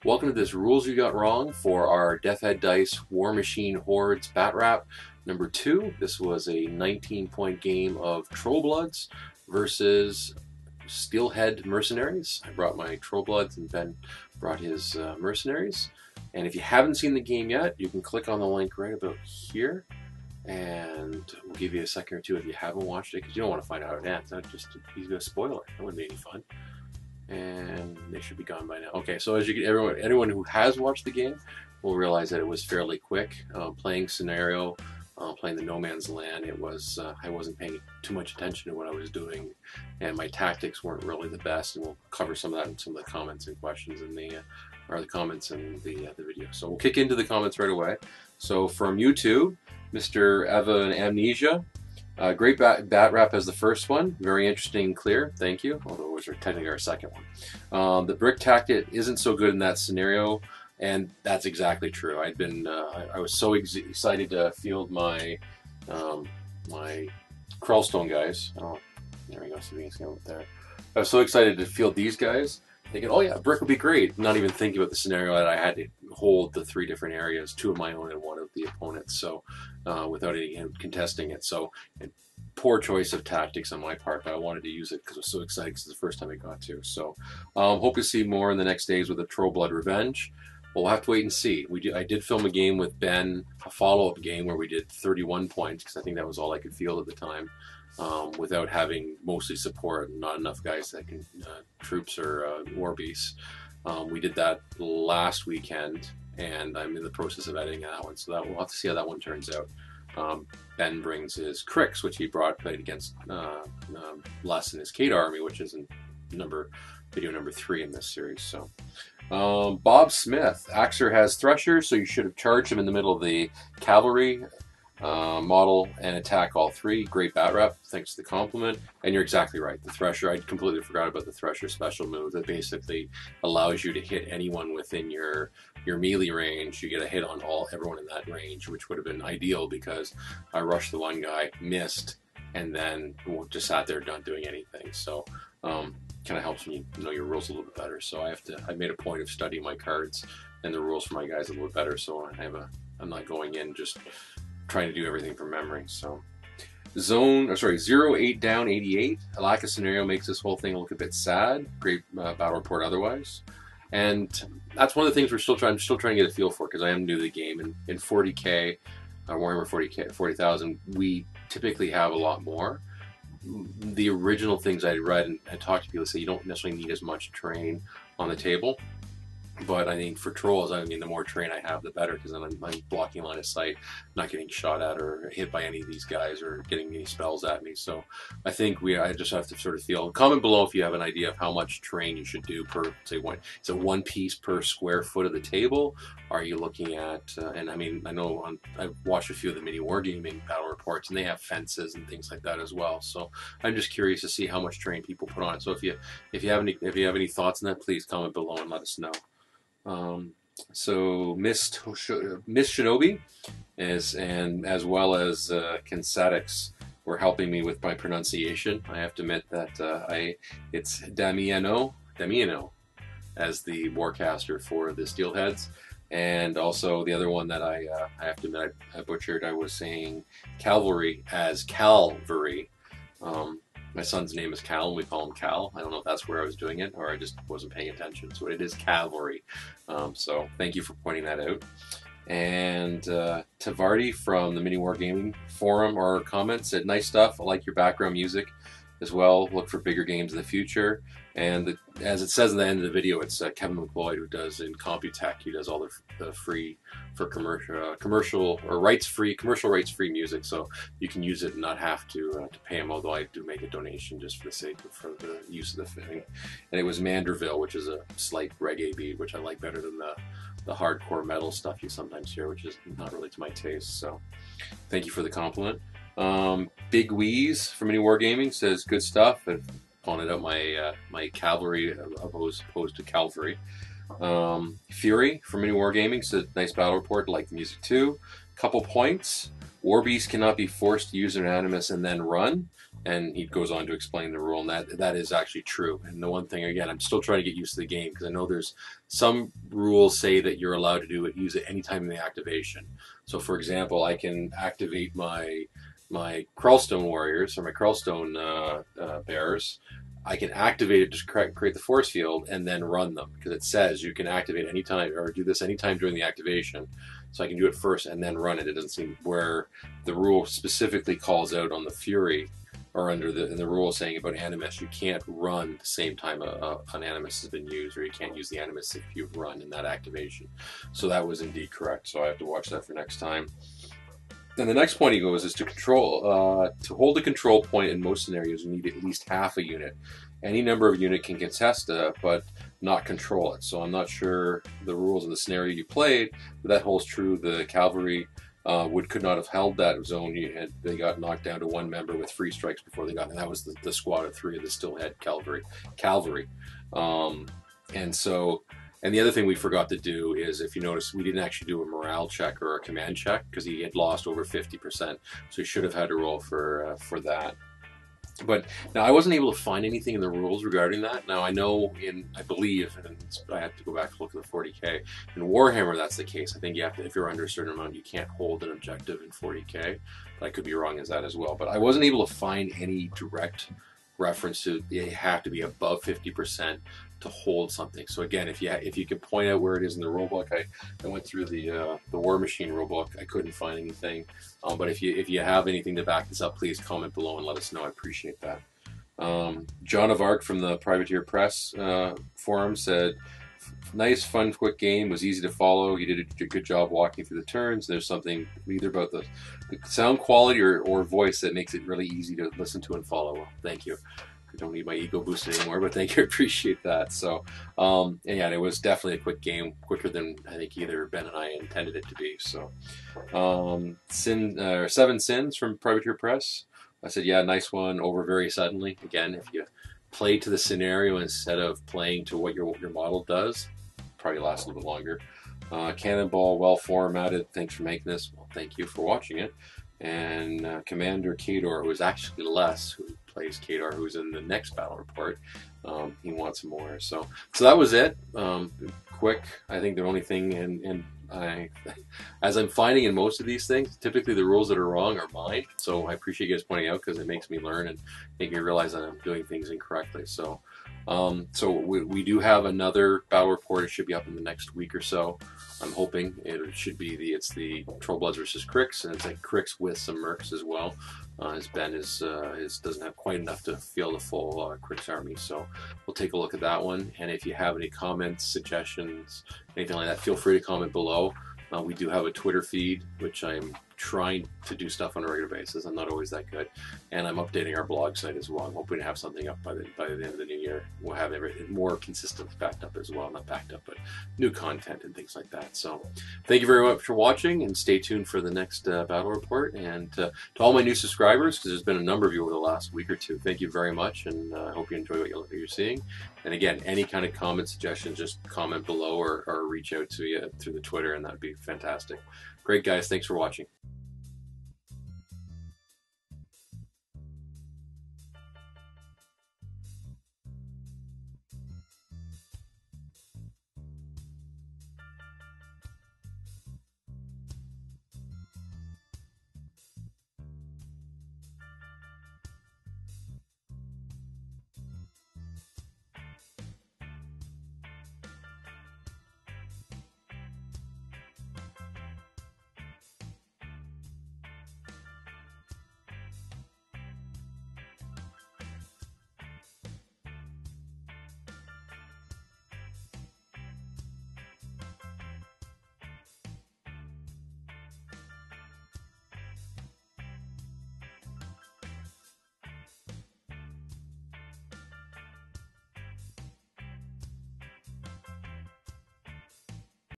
Welcome to this Rules You Got Wrong for our Death Head Dice Warmachine Hordes BatRep number 2. This was a 19-point game of Trollbloods versus Steelhead Mercenaries. I brought my Trollbloods and Ben brought his Mercenaries. And if you haven't seen the game yet, you can click on the link right about here. And we'll give you a second or two if you haven't watched it, because you don't want to find out how it ends. He's going to spoil it. That wouldn't be any fun. And they should be gone by now. Okay, so as you can, anyone who has watched the game will realize that it was fairly quick. Playing scenario, playing the No Man's Land, it was I wasn't paying too much attention to what I was doing, and my tactics weren't really the best. And we'll cover some of that in some of the comments and questions in the comments in the video. So we'll kick into the comments right away. So from YouTube, Mr. Eva and Amnesia. Great BatRep as the first one. Very interesting and clear. Thank you. Although it was technically our second one. The brick tactic isn't so good in that scenario, and that's exactly true. I'd been I was so excited to field my my Crawlstone guys. Oh, there we go. See if we can get there. I was so excited to field these guys, thinking, oh yeah, brick would be great. Not even thinking about the scenario that I had to hold the 3 different areas, 2 of my own and 1 of the opponent's, so without any contesting it. So poor choice of tactics on my part, but I wanted to use it because I was so excited because it's the first time I got to. So hope to see more in the next days with the Trollblood Revenge. We'll have to wait and see. I did film a game with Ben, a follow-up game where we did 31 points, because I think that was all I could field at the time. Without having mostly support and not enough guys that can troops or war beasts. We did that last weekend, and I'm in the process of editing that one, so that we'll have to see how that one turns out. Ben brings his Cricks, which he played against Les in his Kate army, which is in video number 3 in this series. So Bob Smith, Axer has Threshers, so you should have charged him in the middle of the cavalry model and attack all 3. Great BatRep, thanks to the compliment. And you're exactly right. The Thresher, I completely forgot about the Thresher special move that basically allows you to hit anyone within your melee range. You get a hit on everyone in that range, which would have been ideal because I rushed the one guy, missed, and then just sat there not doing anything. So kind of helps me know your rules a little bit better. So I made a point of studying my cards and the rules for my guys a little bit better, so I'm not going in just trying to do everything from memory. So 0-8 down 88. A lack of scenario makes this whole thing look a bit sad. Great battle report otherwise. And that's one of the things I'm still trying to get a feel for, because I am new to the game. And in 40K, Warhammer 40,000, we typically have a lot more. The original things I read and talked to people say you don't necessarily need as much terrain on the table. But I think for trolls, I mean, the more terrain I have, the better, because then I'm blocking line of sight, not getting shot at or hit by any of these guys or getting any spells at me. So I think I just have to sort of feel. Comment below if you have an idea of how much terrain you should do per, say, is it 1 piece per square foot of the table? Are you looking at, and I mean, I know I've watched a few of the mini wargaming battle reports, and they have fences and things like that as well. So I'm just curious to see how much terrain people put on it. So if you have any thoughts on that, please comment below and let us know. So Miss Shinobi as well as Kinsatics were helping me with my pronunciation. I have to admit that it's Damiano as the warcaster for the Steelheads, and also the other one that I have to admit I butchered. I was saying Cavalry as Calvary. My son's name is Cal, and we call him Cal. I don't know if that's where I was doing it, or I just wasn't paying attention. So it is Cavalry. So thank you for pointing that out. And Tavardi from the Mini Wargaming forum or comments said, nice stuff. I like your background music as well. Look for bigger games in the future. And as it says in the end of the video, it's Kevin McLeod who does in Computech. He does all the free for commercial rights free music, so you can use it and not have to pay him. Although I do make a donation just for the sake for the use of the thing. And it was Manderville, which is a slight reggae beat, which I like better than the hardcore metal stuff you sometimes hear, which is not really to my taste. So thank you for the compliment. Big Wheeze from Mini Wargaming says good stuff. I've pointed out my cavalry opposed to Calvary. Fury from Mini Wargaming said nice battle report, like the music too. Couple points. Warbeast cannot be forced to use their animus and then run. And he goes on to explain the rule, and that is actually true. And the one thing, again, I'm still trying to get used to the game, because I know there's some rules say that you're allowed to use it anytime in the activation. So for example, I can activate my Crawlstone warriors, or my Crawlstone bears. I can activate it to create the force field and then run them, because it says you can activate anytime, or do this anytime during the activation. So I can do it first and then run it. It doesn't seem where the rule specifically calls out on the Fury, or under the rule saying about Animus, you can't run the same time an Animus has been used, or you can't use the Animus if you've run in that activation. So that was indeed correct. So I have to watch that for next time. Then the next point he goes is to hold a control point in most scenarios, you need at least half a unit. Any number of unit can contest but not control it. So I'm not sure the rules of the scenario you played, but that holds true. The cavalry could not have held that zone. They got knocked down to one member with 3 strikes before they got, and that was the squad of 3 that still had cavalry. And the other thing we forgot to do is, if you notice, we didn't actually do a morale check or a command check, because he had lost over 50%. So he should have had to roll for that. But now I wasn't able to find anything in the rules regarding that. Now I know I believe, and I have to go back and look at the 40K. In Warhammer, that's the case. I think you have to, if you're under a certain amount, you can't hold an objective in 40K. But I could be wrong as that as well. But I wasn't able to find any direct reference to you have to be above 50% to hold something. So again, if you can point out where it is in the rulebook, I went through the Warmachine rulebook. I couldn't find anything. But if you have anything to back this up, please comment below and let us know. I appreciate that. John of Arc from the Privateer Press forum said, nice, fun, quick game. Was easy to follow. You did a good job walking through the turns. There's something either about the sound quality or voice that makes it really easy to listen to and follow. Thank you. I don't need my ego boosted anymore, but thank you. I appreciate that. So, and yeah, it was definitely a quick game, quicker than I think either Ben and I intended it to be. So, 7 Sins from Privateer Press. I said, yeah, nice one. Over very suddenly. Again, if you play to the scenario instead of playing to what your model does, probably lasts a little bit longer. Cannonball, well formatted. Thanks for making this. Well, thank you for watching it. And Commander Kador, who is actually Les, who plays Kador, who's in the next battle report. He wants some more. So that was it. Quick. I think the only thing, and as I'm finding in most of these things, typically the rules that are wrong are mine. So I appreciate you guys pointing out, because it makes me learn and make me realize that I'm doing things incorrectly. So we do have another battle report. It should be up in the next week or so. I'm hoping it should be it's the Trollbloods versus Crix, and it's like Crix with some Mercs as well. As Ben doesn't have quite enough to field a full Crix army, so we'll take a look at that one. And if you have any comments, suggestions, anything like that, feel free to comment below. We do have a Twitter feed, which I'm trying to do stuff on a regular basis. I'm not always that good, and I'm updating our blog site as well. I'm hoping to have something up by the end of the new year. We'll have everything more consistent, backed up as well. Not backed up, but new content and things like that. So thank you very much for watching, and stay tuned for the next battle report. And to all my new subscribers, because there's been a number of you over the last week or two, thank you very much, and I hope you enjoy what you're seeing. And again, any kind of comment, suggestions, just comment below or reach out to you through the Twitter, and that'd be fantastic. Great, guys. Thanks for watching.